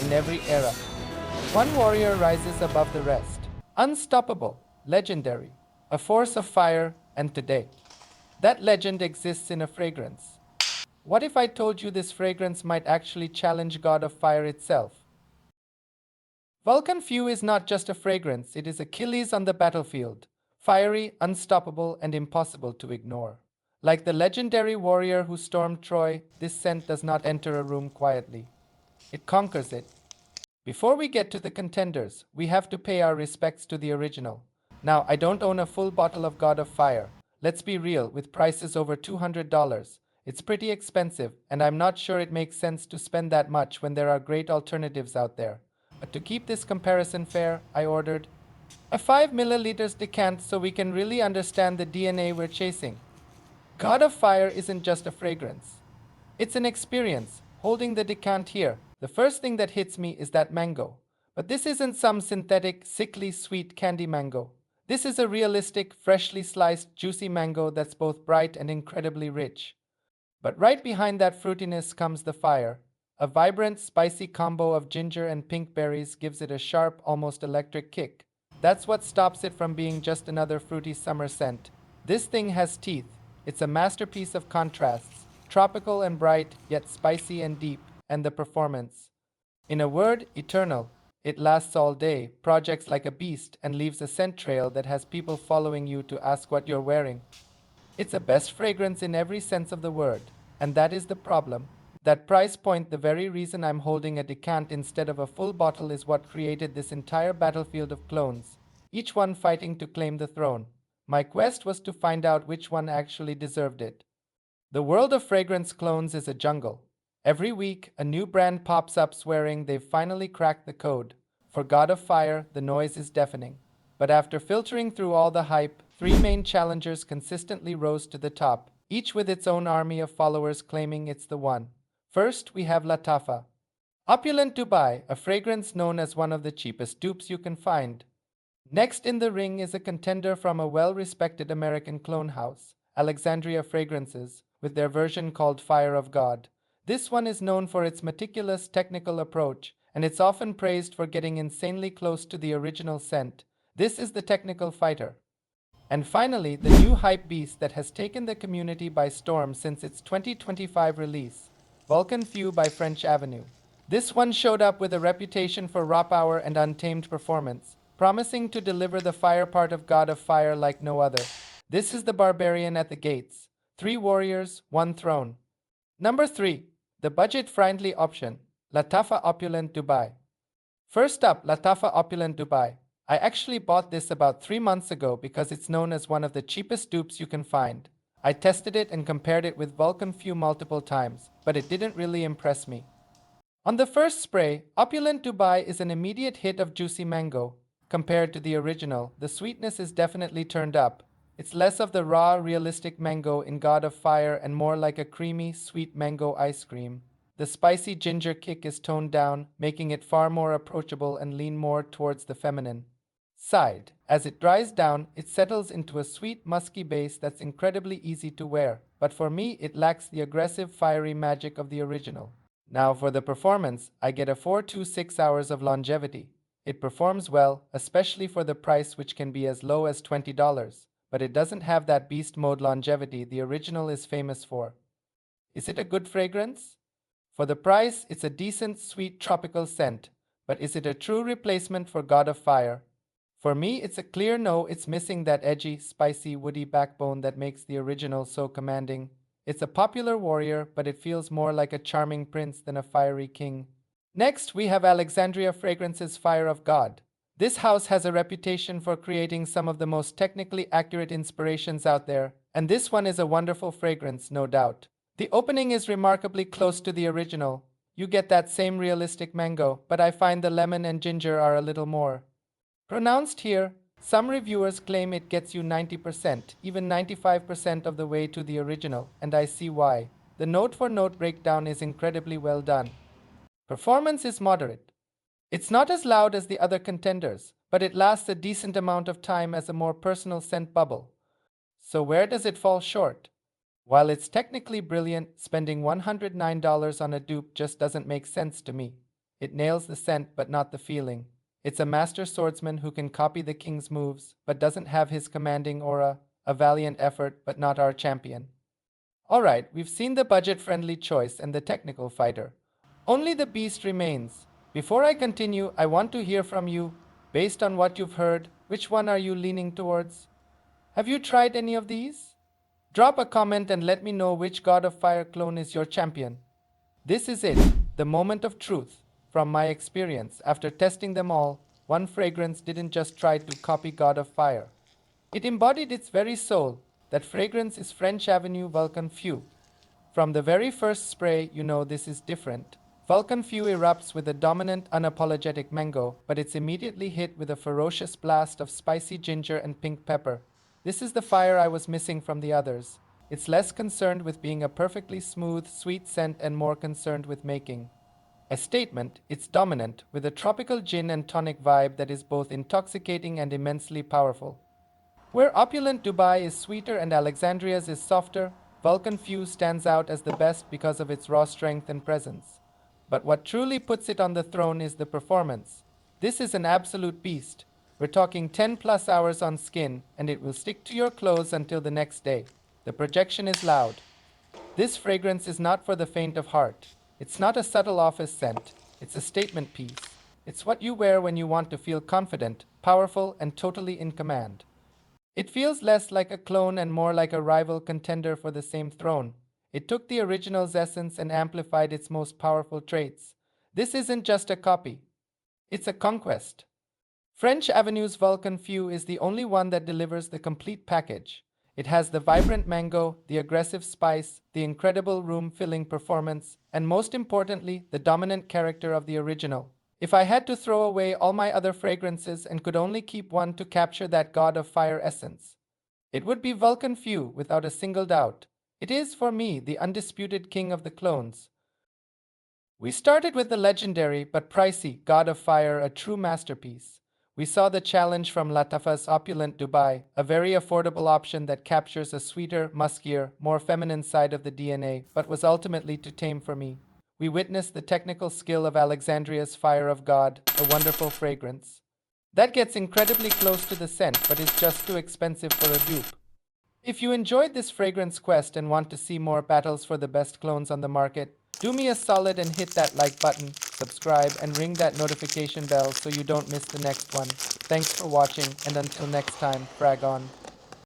in every era. One warrior rises above the rest. Unstoppable, legendary, a force of fire, and today. That legend exists in a fragrance. What if I told you this fragrance might actually challenge God of Fire itself? Vulcan Feu is not just a fragrance, it is Achilles on the battlefield. Fiery, unstoppable, and impossible to ignore. Like the legendary warrior who stormed Troy, this scent does not enter a room quietly. It conquers it. Before we get to the contenders, we have to pay our respects to the original. Now, I don't own a full bottle of God of Fire. Let's be real, with prices over $200, it's pretty expensive, and I'm not sure it makes sense to spend that much when there are great alternatives out there. But to keep this comparison fair, I ordered a 5 milliliters decant so we can really understand the DNA we're chasing. God of Fire isn't just a fragrance. It's an experience. Holding the decant here, the first thing that hits me is that mango. But this isn't some synthetic, sickly sweet candy mango. This is a realistic, freshly sliced, juicy mango that's both bright and incredibly rich. But right behind that fruitiness comes the fire. A vibrant, spicy combo of ginger and pink berries gives it a sharp, almost electric kick. That's what stops it from being just another fruity summer scent. This thing has teeth. It's a masterpiece of contrasts, tropical and bright, yet spicy and deep, and the performance. In a word, eternal. It lasts all day, projects like a beast, and leaves a scent trail that has people following you to ask what you're wearing. It's a best fragrance in every sense of the word, and that is the problem. That price point, the very reason I'm holding a decant instead of a full bottle, is what created this entire battlefield of clones, each one fighting to claim the throne. My quest was to find out which one actually deserved it. The world of fragrance clones is a jungle. Every week, a new brand pops up swearing they've finally cracked the code. For God of Fire, the noise is deafening. But after filtering through all the hype, three main challengers consistently rose to the top, each with its own army of followers claiming it's the one. First, we have Lattafa. Opulent Dubai, a fragrance known as one of the cheapest dupes you can find. Next in the ring is a contender from a well-respected American clone house, Alexandria Fragrances, with their version called Fire of God. This one is known for its meticulous technical approach, and it's often praised for getting insanely close to the original scent. This is the technical fighter. And finally, the new hype beast that has taken the community by storm since its 2025 release, Vulcan Feu by French Avenue. This one showed up with a reputation for raw power and untamed performance, promising to deliver the fire part of God of Fire like no other. This is the barbarian at the gates. 3 warriors, 1 throne. Number 3. The budget-friendly option, Lattafa Opulent Dubai. First up, Lattafa Opulent Dubai. I actually bought this about 3 months ago because it's known as one of the cheapest dupes you can find. I tested it and compared it with Vulcan Feu multiple times, but it didn't really impress me. On the first spray, Opulent Dubai is an immediate hit of juicy mango. Compared to the original, the sweetness is definitely turned up. It's less of the raw, realistic mango in God of Fire and more like a creamy, sweet mango ice cream. The spicy ginger kick is toned down, making it far more approachable and lean more towards the feminine side. As it dries down, it settles into a sweet, musky base that's incredibly easy to wear, but for me, it lacks the aggressive, fiery magic of the original. Now for the performance, I get a 4 to 6 hours of longevity. It performs well, especially for the price, which can be as low as $20, but it doesn't have that beast mode longevity the original is famous for. Is it a good fragrance? For the price, it's a decent, sweet, tropical scent, but is it a true replacement for God of Fire? For me, it's a clear no. It's missing that edgy, spicy, woody backbone that makes the original so commanding. It's a popular warrior, but it feels more like a charming prince than a fiery king. Next, we have Alexandria Fragrances Fire of God. This house has a reputation for creating some of the most technically accurate inspirations out there, and this one is a wonderful fragrance, no doubt. The opening is remarkably close to the original. You get that same realistic mango, but I find the lemon and ginger are a little more pronounced here. Some reviewers claim it gets you 90%, even 95% of the way to the original, and I see why. The note-for-note breakdown is incredibly well done. Performance is moderate. It's not as loud as the other contenders, but it lasts a decent amount of time as a more personal scent bubble. So where does it fall short? While it's technically brilliant, spending $109 on a dupe just doesn't make sense to me. It nails the scent but not the feeling. It's a master swordsman who can copy the king's moves but doesn't have his commanding aura, a valiant effort but not our champion. Alright, we've seen the budget-friendly choice and the technical fighter. Only the beast remains. Before I continue, I want to hear from you. Based on what you've heard, which one are you leaning towards? Have you tried any of these? Drop a comment and let me know which God of Fire clone is your champion. This is it, the moment of truth. From my experience, after testing them all, one fragrance didn't just try to copy God of Fire. It embodied its very soul. That fragrance is French Avenue Vulcan Feu. From the very first spray, you know this is different. Vulcan Feu erupts with a dominant, unapologetic mango, but it's immediately hit with a ferocious blast of spicy ginger and pink pepper. This is the fire I was missing from the others. It's less concerned with being a perfectly smooth, sweet scent and more concerned with making a statement. It's dominant, with a tropical gin and tonic vibe that is both intoxicating and immensely powerful. Where Opulent Dubai is sweeter and Alexandria's is softer, Vulcan Feu stands out as the best because of its raw strength and presence. But what truly puts it on the throne is the performance. This is an absolute beast. We're talking 10 plus hours on skin, and it will stick to your clothes until the next day. The projection is loud. This fragrance is not for the faint of heart. It's not a subtle office scent. It's a statement piece. It's what you wear when you want to feel confident, powerful, and totally in command. It feels less like a clone and more like a rival contender for the same throne. It took the original's essence and amplified its most powerful traits. This isn't just a copy. It's a conquest. French Avenue's Vulcan Feu is the only one that delivers the complete package. It has the vibrant mango, the aggressive spice, the incredible room-filling performance, and most importantly, the dominant character of the original. If I had to throw away all my other fragrances and could only keep one to capture that God of Fire essence, it would be Vulcan Feu without a single doubt. It is, for me, the undisputed king of the clones. We started with the legendary but pricey God of Fire, a true masterpiece. We saw the challenge from Lattafa's Opulent Dubai, a very affordable option that captures a sweeter, muskier, more feminine side of the DNA, but was ultimately too tame for me. We witnessed the technical skill of Alexandria's Fire of God, a wonderful fragrance. That gets incredibly close to the scent, but is just too expensive for a dupe. If you enjoyed this fragrance quest and want to see more battles for the best clones on the market, do me a solid and hit that like button, subscribe, and ring that notification bell so you don't miss the next one. Thanks for watching, and until next time, frag on.